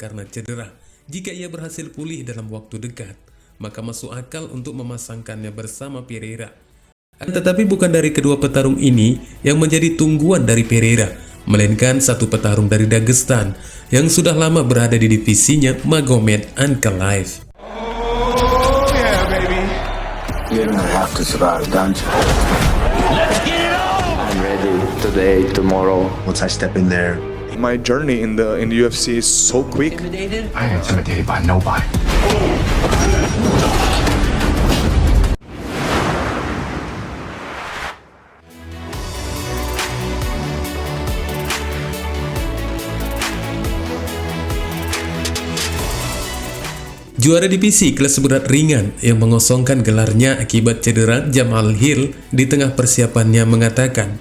karena cedera. Jika ia berhasil pulih dalam waktu dekat, maka masuk akal untuk memasangkannya bersama Pereira. Tetapi bukan dari kedua petarung ini yang menjadi tungguan dari Pereira, melainkan satu petarung dari Dagestan yang sudah lama berada di divisinya, Magomed Ankalaev. Oh yeah, baby. You don't have to survive, don't you? Let's get it on! I'm ready today, tomorrow. Once I step in there, My journey in the UFC is so quick. I ain't intimidated by nobody. Juara divisi kelas berat ringan yang mengosongkan gelarnya akibat cedera, Jamal Hill di tengah persiapannya mengatakan,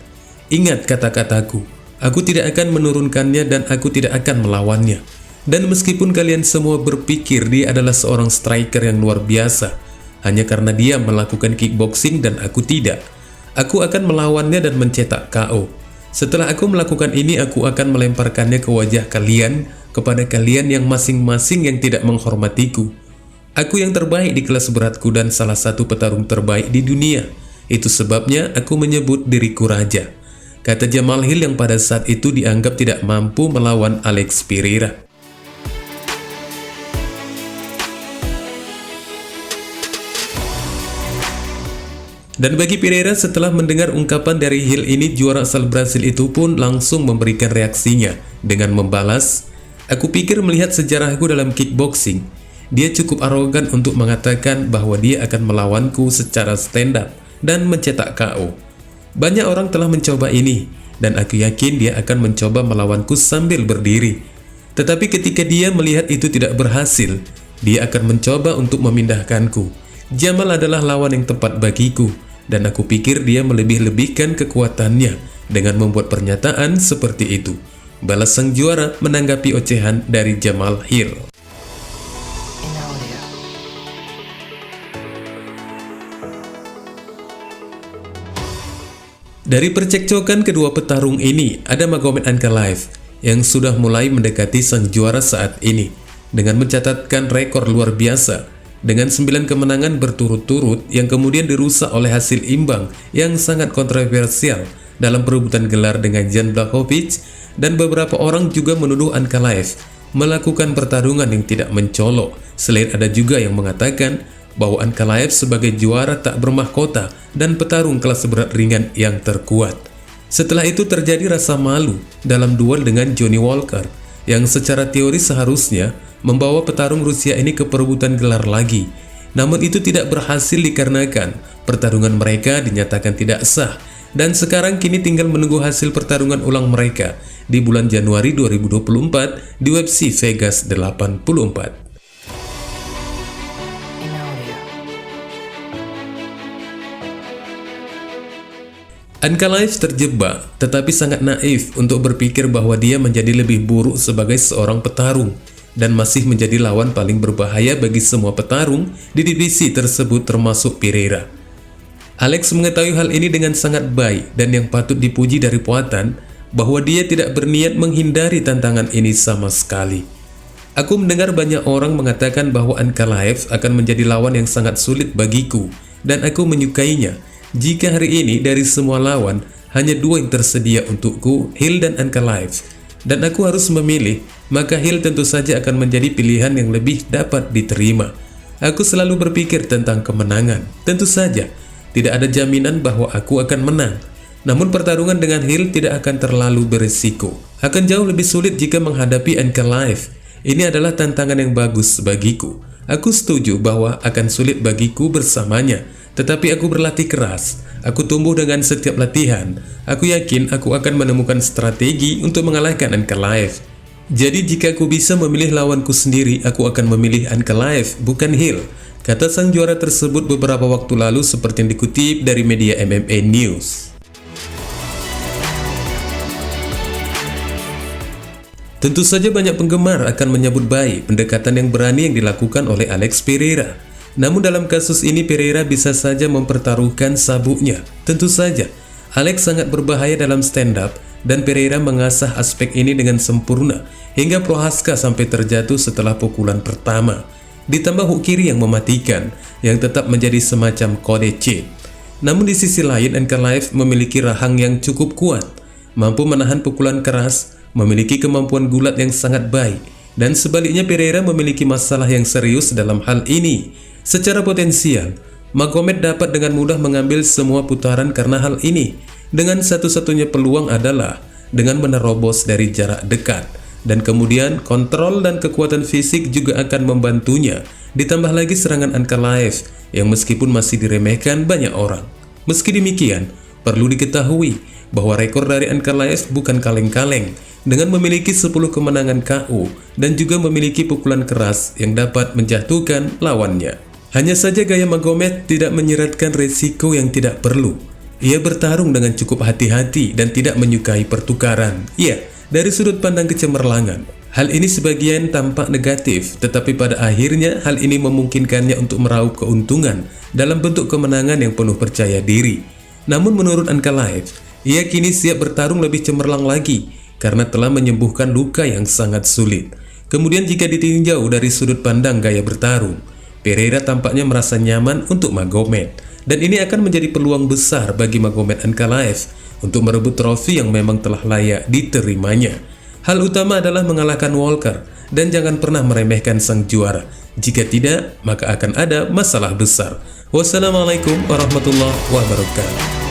"Ingat kata-kataku, aku tidak akan menurunkannya dan aku tidak akan melawannya. Dan meskipun kalian semua berpikir dia adalah seorang striker yang luar biasa, hanya karena dia melakukan kickboxing dan aku tidak, aku akan melawannya dan mencetak KO. Setelah aku melakukan ini, aku akan melemparkannya ke wajah kalian, kepada kalian yang masing-masing yang tidak menghormatiku. Aku yang terbaik di kelas beratku dan salah satu petarung terbaik di dunia. Itu sebabnya aku menyebut diriku raja," kata Jamal Hill yang pada saat itu dianggap tidak mampu melawan Alex Pereira. Dan bagi Pereira, setelah mendengar ungkapan dari Hill ini, juara asal Brasil itu pun langsung memberikan reaksinya dengan membalas, "Aku pikir melihat sejarahku dalam kickboxing, dia cukup arogan untuk mengatakan bahwa dia akan melawanku secara stand up dan mencetak KO. Banyak orang telah mencoba ini, dan aku yakin dia akan mencoba melawanku sambil berdiri. Tetapi ketika dia melihat itu tidak berhasil, dia akan mencoba untuk memindahkanku. Jamal adalah lawan yang tepat bagiku, dan aku pikir dia melebih-lebihkan kekuatannya dengan membuat pernyataan seperti itu," balas sang juara menanggapi ocehan dari Jamal Hill. Dari percekcokan kedua petarung ini, ada Magomed Ankalaev yang sudah mulai mendekati sang juara saat ini dengan mencatatkan rekor luar biasa dengan 9 kemenangan berturut-turut yang kemudian dirusak oleh hasil imbang yang sangat kontroversial dalam perebutan gelar dengan Jan Blachowicz, dan beberapa orang juga menuduh Ankalaev melakukan pertarungan yang tidak mencolok. Selain ada juga yang mengatakan bahwa Ankalaev sebagai juara tak bermahkota dan petarung kelas berat ringan yang terkuat. Setelah itu terjadi rasa malu dalam duel dengan Johnny Walker yang secara teori seharusnya membawa petarung Rusia ini ke perebutan gelar lagi. Namun itu tidak berhasil dikarenakan pertarungan mereka dinyatakan tidak sah, dan sekarang kini tinggal menunggu hasil pertarungan ulang mereka di bulan Januari 2024 di UFC Vegas 84. Ankalaev terjebak, tetapi sangat naif untuk berpikir bahwa dia menjadi lebih buruk sebagai seorang petarung dan masih menjadi lawan paling berbahaya bagi semua petarung di divisi tersebut termasuk Pereira. Alex mengetahui hal ini dengan sangat baik, dan yang patut dipuji dari Poatan bahwa dia tidak berniat menghindari tantangan ini sama sekali. "Aku mendengar banyak orang mengatakan bahwa Ankalaev akan menjadi lawan yang sangat sulit bagiku, dan aku menyukainya. Jika hari ini dari semua lawan, hanya 2 yang tersedia untukku, Hill dan Ankalaev, dan aku harus memilih, maka Hill tentu saja akan menjadi pilihan yang lebih dapat diterima. Aku selalu berpikir tentang kemenangan. Tentu saja, tidak ada jaminan bahwa aku akan menang. Namun pertarungan dengan Hill tidak akan terlalu berisiko. Akan jauh lebih sulit jika menghadapi Ankalaev. Ini adalah tantangan yang bagus bagiku. Aku setuju bahwa akan sulit bagiku bersamanya, tetapi aku berlatih keras. Aku tumbuh dengan setiap latihan. Aku yakin aku akan menemukan strategi untuk mengalahkan Ankalaev. Jadi jika aku bisa memilih lawanku sendiri, aku akan memilih Ankalaev, bukan Hill," kata sang juara tersebut beberapa waktu lalu seperti yang dikutip dari media MMA News. Tentu saja banyak penggemar akan menyambut baik pendekatan yang berani yang dilakukan oleh Alex Pereira. Namun dalam kasus ini Pereira bisa saja mempertaruhkan sabuknya. Tentu saja, Alex sangat berbahaya dalam stand up dan Pereira mengasah aspek ini dengan sempurna hingga Prohaska sampai terjatuh setelah pukulan pertama. Ditambah hook kiri yang mematikan yang tetap menjadi semacam kode cheat. Namun di sisi lain Ankalaev memiliki rahang yang cukup kuat, mampu menahan pukulan keras, memiliki kemampuan gulat yang sangat baik, dan sebaliknya Pereira memiliki masalah yang serius dalam hal ini. Secara potensial, Magomed dapat dengan mudah mengambil semua putaran karena hal ini. Dengan satu-satunya peluang adalah dengan menerobos dari jarak dekat. Dan kemudian kontrol dan kekuatan fisik juga akan membantunya. Ditambah lagi serangan Ankalaev yang meskipun masih diremehkan banyak orang. Meski demikian, perlu diketahui bahwa rekor dari Ankalaev bukan kaleng-kaleng. Dengan memiliki 10 kemenangan KO dan juga memiliki pukulan keras yang dapat menjatuhkan lawannya. Hanya saja gaya Magomed tidak menyeratkan resiko yang tidak perlu. Ia bertarung dengan cukup hati-hati dan tidak menyukai pertukaran. Ya, dari sudut pandang kecemerlangan, hal ini sebagian tampak negatif, tetapi pada akhirnya hal ini memungkinkannya untuk meraup keuntungan dalam bentuk kemenangan yang penuh percaya diri. Namun menurut Ankalaev, ia kini siap bertarung lebih cemerlang lagi karena telah menyembuhkan luka yang sangat sulit. Kemudian jika ditinjau dari sudut pandang gaya bertarung, Pereira tampaknya merasa nyaman untuk Magomed, dan ini akan menjadi peluang besar bagi Magomed Ankalaev untuk merebut trofi yang memang telah layak diterimanya. Hal utama adalah mengalahkan Walker, dan jangan pernah meremehkan sang juara. Jika tidak, maka akan ada masalah besar. Wassalamualaikum warahmatullahi wabarakatuh.